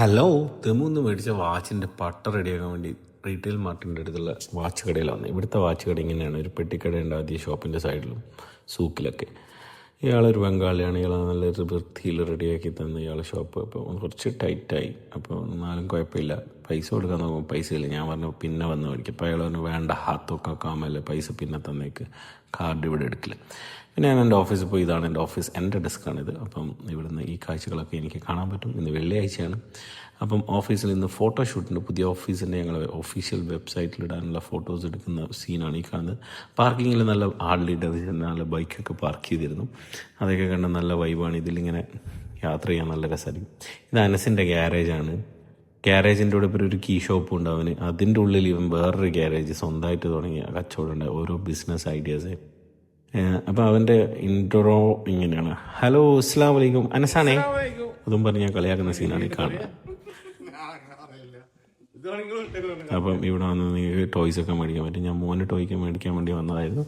Hello, തെമുന്ന് മേടിച്ച വാച്ചിൻ്റെ പട്ട റെഡിയാക്കാൻ വേണ്ടി റീറ്റെയിൽ മാർട്ടിൻ്റെ അടുത്തുള്ള വാച്ച് കടയിലാണ് വന്നത്. ഇവിടുത്തെ വാച്ച് കട ഇങ്ങനെയാണ്, ഒരു പെട്ടിക്കടയുണ്ട് ആദ്യം ഷോപ്പിൻ്റെ സൈഡിലും സൂക്കിലൊക്കെ. ഇയാളൊരു ബംഗാളിയാണ്. ഇയാൾ നല്ലൊരു വൃത്തിയിൽ റെഡിയാക്കി തന്ന ഇയാളെ ഷോപ്പ് അപ്പോൾ കുറച്ച് ടൈറ്റായി. അപ്പോൾ എന്നാലും കുഴപ്പമില്ല, പൈസ കൊടുക്കാൻ നോക്കുമ്പോൾ പൈസ ഇല്ല. ഞാൻ പറഞ്ഞു പിന്നെ വന്ന് മേടിക്കും. അപ്പോൾ അയാൾ പറഞ്ഞു വേണ്ട, ഹാത്തൊക്കെ കാമല്ലേ, പൈസ പിന്നെ തന്നേക്ക്, കാർഡ് ഇവിടെ എടുക്കില്ല. പിന്നെ ഞാൻ എൻ്റെ ഓഫീസിൽ പോയി. ഇതാണ് എൻ്റെ ഓഫീസ്, എൻ്റെ ഡെസ്ക്കാണിത്. അപ്പം ഇവിടുന്ന് ഈ കാഴ്ചകളൊക്കെ എനിക്ക് കാണാൻ പറ്റും. ഇന്ന് വെള്ളിയാഴ്ചയാണ്. അപ്പം ഓഫീസിൽ ഇന്ന് ഫോട്ടോഷൂട്ടുണ്ട്. പുതിയ ഓഫീസിൻ്റെ ഞങ്ങൾ ഒഫീഷ്യൽ വെബ്സൈറ്റിലിടാനുള്ള ഫോട്ടോസ് എടുക്കുന്ന സീനാണ് ഈ കാണുന്നത്. പാർക്കിങ്ങിൽ നല്ല ആളിലിട്ട് നല്ല ബൈക്കൊക്കെ പാർക്ക് ചെയ്തിരുന്നു. അതൊക്കെ കണ്ട നല്ല വൈബാണ്. ഇതിലിങ്ങനെ യാത്ര ചെയ്യാൻ നല്ല രസമായിരിക്കും. ഇത് അനസിൻ്റെ ഗ്യാരേജാണ്. ഗ്യാരേജിൻ്റെ കൂടെ ഇപ്പോൾ ഒരു കീ ഷോപ്പും ഉണ്ട് അവന്. അതിൻ്റെ ഉള്ളിൽ ഇവൻ വേറൊരു ഗ്യാരേജ് സ്വന്തമായിട്ട് തുടങ്ങിയ കച്ചവടമുണ്ട്. ഓരോ ബിസിനസ് ഐഡിയാസ്. അപ്പം അവൻ്റെ ഇൻട്രോ ഇങ്ങനെയാണ്: ഹലോ, അസ്സലാമു അലൈക്കും, അനസാണേ. അതും പറഞ്ഞ് ഞാൻ കളിയാക്കുന്ന സീനാണ് ഈ കാണുന്നത്. അപ്പം ഇവിടെ വന്ന് നിങ്ങൾക്ക് ടോയ്സൊക്കെ മേടിക്കാൻ പറ്റും. ഞാൻ മോന് ടോയ്ക്ക് മേടിക്കാൻ വേണ്ടി വന്നതായിരുന്നു.